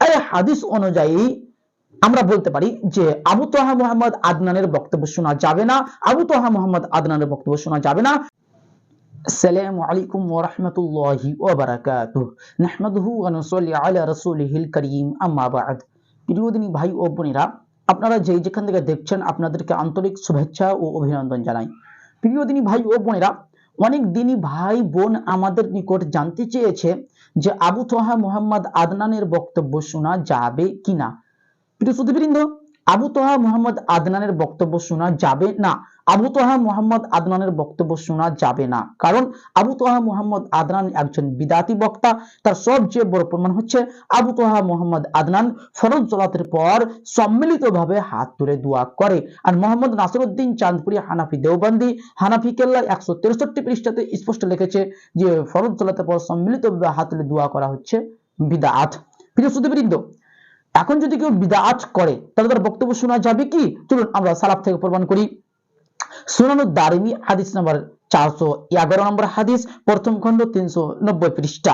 এই হাদিস অনুযায়ী আমরা বলতে পারি যে আবু তাহা মোহাম্মদ আদনানের বক্তব্য শোনা যাবে না, আবু তাহা মোহাম্মদ আদনানের বক্তব্য শোনা যাবে না। আসসালামু আলাইকুম ওয়া রাহমাতুল্লাহি ওয়া বারাকাতুহু নাহমাদুহু ওয়া নুসাল্লি আলা রাসূলিহিল কারীম আম্মা বা'দ। প্রিয় দিনী ভাই ও বোনেরা, আপনারা যেখান থেকে দেখছেন আপনাদেরকে আন্তরিক শুভেচ্ছা ও অভিনন্দন জানাই। প্রিয় দিনী ভাই ও বোনেরা, অনেক দিনী ভাই বোন আমাদের নিকট জানতে চেয়েছে যে আবু তাহা মোহাম্মদ আদনানের বক্তব্য শোনা যাবে কিনা। প্রিয় সুধীবৃন্দ, আবু তাহা মোহাম্মদ আদনানের বক্তব্য শোনা যাবে না। আবু তাহা মোহাম্মদ আদনানের বক্তব্য শোনা যাবে না, কারণ আবু তাহা মোহাম্মদ আদনান একজন বিদাতি বক্তা। তার সবচেয়ে বড় প্রমাণ হচ্ছে আবু তাহা মোহাম্মদ আদনান ফরজ সালাতের পর সম্মিলিতভাবে হাত তুলে দোয়া করে। আর মোহাম্মদ নাসিরউদ্দিন চাঁদপুরি হানাফি দেওবন্দি হানাফি কেল্লা 163 পৃষ্ঠাতে স্পষ্ট লিখেছে যে ফরজ সালাতের পর সম্মিলিতভাবে হাত তুলে দোয়া করা হচ্ছে বিদআত। প্রিয় সুধীবৃন্দ, এখন যদি কেউ বিদআত করে তাহলে তার বক্তব্য শোনা যাবে কি? চলুন আমরা সালাফ থেকে প্রমাণ করি। সুনানুদ দারিমি হাদিস নাম্বার 411 নম্বর হাদিস, প্রথম খণ্ড 390 পৃষ্ঠা।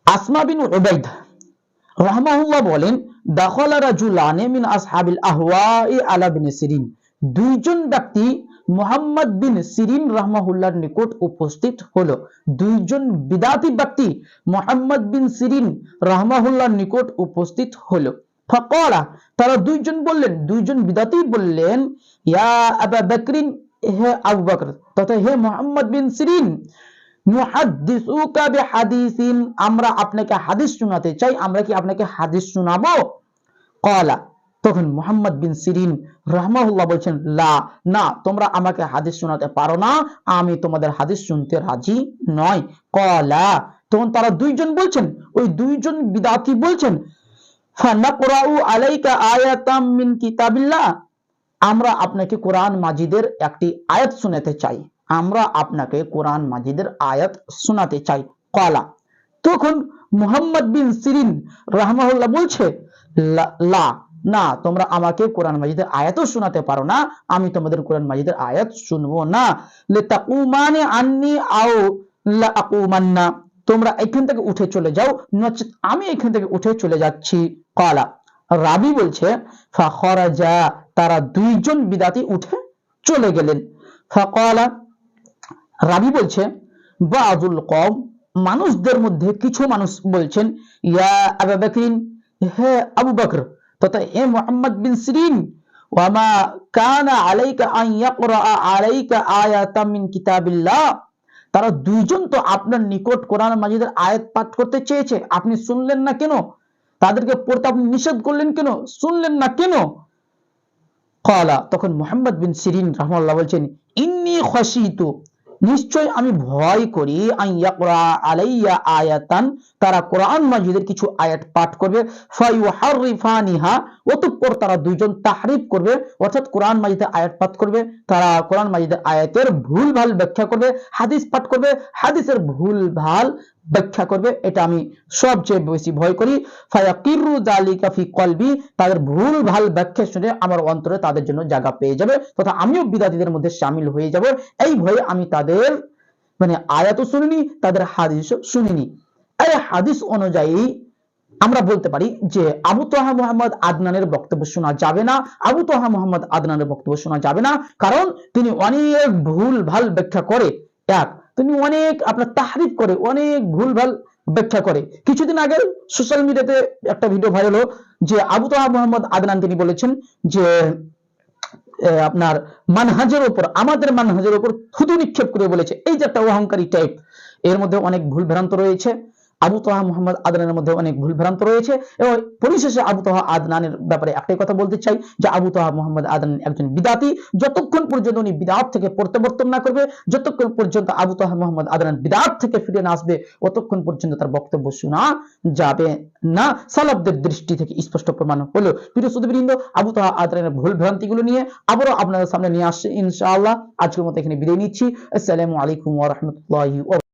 আসমা বিন উবাইদ রাহমাহুল্লাহ বলেন, দাখালা রাজুলানে মিন আসহাবিল আহওয়াই আলা বিন সিরিন। দুইজন ব্যক্তি মুহাম্মদ বিন সিরিন রাহমাহুল্লাহর নিকট উপস্থিত হলো। দুইজন বিদাতি ব্যক্তি মুহাম্মদ বিন সিরিন রাহমাহুল্লাহর নিকট উপস্থিত হলো। ফাকালা, তারা দুইজন বললেন, দুইজন বিদাতি বললেন, ইয়া আবু বকরিন, হে আবু বকর তথা হে মুহাম্মদ বিন সিরিন, নুহাদ্দিসুকা বিহাদিসিন, আমরা আপনাকে হাদিস শোনাতে চাই, আমরা কি আপনাকে হাদিস শোনাবো? ক্বালা, তখন মুহাম্মদ বিন সিরিন রাহমাহুল্লাহ বলছেন, লা, না, তোমরা আমাকে হাদিস শোনাতে পারো না, আমি তোমাদের হাদিস শুনতে রাজি নয়। ক্বালা, তখন তারা দুইজন বলছেন, ওই দুইজন বিদাতি বলছেন, ফানাকরাউ আলাইকা আয়াতাম মিন কিতাবিল্লাহ, আমরা আপনাকে কোরআন মাজিদের একটি আয়াত শোনাতে চাই, আমরা আপনাকে কোরআন মাজিদের আয়াত শোনাতে চাই। ক্বালা, তখন মুহাম্মদ বিন সিরিন রাহমাহুল্লাহ বলছে, লা, না, তোমরা আমাকে কোরআন মাজিদের আয়াতও শোনাতে পারো না, আমি তোমাদের কোরআন মাজিদের আয়াত শুনবো না। লিতাকুমানি আন্নি আও লা আকুমান্না, তোমরা এখান থেকে উঠে চলে যাও, নচেত আমি এখান থেকে উঠে চলে যাচ্ছি। ক্বালা, রাবি বলছে, ফাখরাজা, তারা দুইজন বিদাতি উঠে চলে গেলেন। ফাকালা, রাবি বলছে, বাযুল কওম, মানুষদের মধ্যে কিছু মানুষ বলছেন, ইয়া আবু বকরিন, হে আবু বকর তথা হে মুহাম্মদ বিন সিরিন, ওয়া মা কানা আলাইকা আন ইয়াকরা আলাইকা আয়াতাম মিন কিতাবিল্লাহ, তারা দুইজন তো আপনার নিকট কোরআন মাজিদের আয়াত পাঠ করতে চেয়েছে, আপনি শুনলেন না কেন? তাদেরকে পড়তে আপনি নিষেধ করলেন কেন? শুনলেন না কেন? ক্বালা, তখন মুহাম্মদ বিন সিরিন রাহমাহুল্লাহ বলছেন, ইন্নী খাশিতু, নিশ্চয় আমি ভয় করি, আন ইয়াকরা আলাইয়া আয়াতান, তারা কোরআন মাজিদের কিছু আয়াত পাঠ করবে, ফায়ুহাররিফানিহা, অতঃপর তারা দুইজন তাহরিফ করবে, অর্থাৎ কোরআন মাজিদের আয়াত পাঠ করবে, তারা কোরআন মাজিদের আয়াতের ভুলভাল ব্যাখ্যা করবে, হাদিস পাঠ করবে, হাদিসের ভুলভাল ব্যাখ্যা করবে, এটা আমি সবচেয়ে বেশি ভয় করি। ফায়াকিরু যালিকা ফি কলবি, তাদের ভুলভাল ব্যাখ্যা শুনে আমার অন্তরে তাদের জন্য জায়গা পেয়ে যাবে, তথা আমিও বিদাতীদের মধ্যে শামিল হয়ে যাব। এই ভয়ে আমি তাদের আয়াতও শুনিনি, তাদের হাদিসও শুনিনি। এই হাদিস অনুযায়ী আমরা বলতে পারি যে আবু তাহা মোহাম্মদ আদনানের বক্তব্য শোনা যাবে না, আবু তাহা মোহাম্মদ আদনানের বক্তব্য শোনা যাবে না, কারণ তিনি অনেক ভুলভাল ব্যাখ্যা করে। তিনি অনেক আপনার তাহরিফ করে, অনেক ভুলভাল ব্যাখ্যা করে। কিছুদিন আগে সোশ্যাল মিডিয়াতে একটা ভিডিও ভাইরাল হলো যে আবু তাহা মোহাম্মদ আদনান তিনি বলেছেন যে আপনার মানহাজের উপর, আমাদের মানহাজের উপর থুতু নিক্ষেপ করে বলেছে, এই যে একটা অহংকারী টাইপ, এর মধ্যে অনেক ভুল ভ্রান্ত রয়েছে। আবু তাহা মোহাম্মদ আদনানের মধ্যে অনেক ভুল ভ্রান্ত রয়েছে। এবং পরিশেষে আবু তাহা আদনানের ব্যাপারে একটাই কথা বলতে চাই যে আবু তাহা মোহাম্মদ আদনান একজন বিদাতি। যতক্ষণ পর্যন্ত উনি বিদআত থেকে প্রত্যাবর্তন না করবে, যতক্ষণ পর্যন্ত আবু তাহা মোহাম্মদ আদনান বিদআত থেকে ফিরে না আসবে, ততক্ষণ পর্যন্ত তার বক্তব্য শোনা যাবে না। সালাফদের দৃষ্টি থেকে স্পষ্ট প্রমাণ হলো। প্রিয় সুধীবৃন্দ, আবু তাহা আদনানের ভুল ভ্রান্তিগুলো নিয়ে আবারও আপনাদের সামনে নিয়ে আসছে ইনশাআল্লাহ। আজকের মতো এখানে বিদায় নিচ্ছি। আসসালামু আলাইকুম ওয়া রাহমাতুল্লাহি ওয়া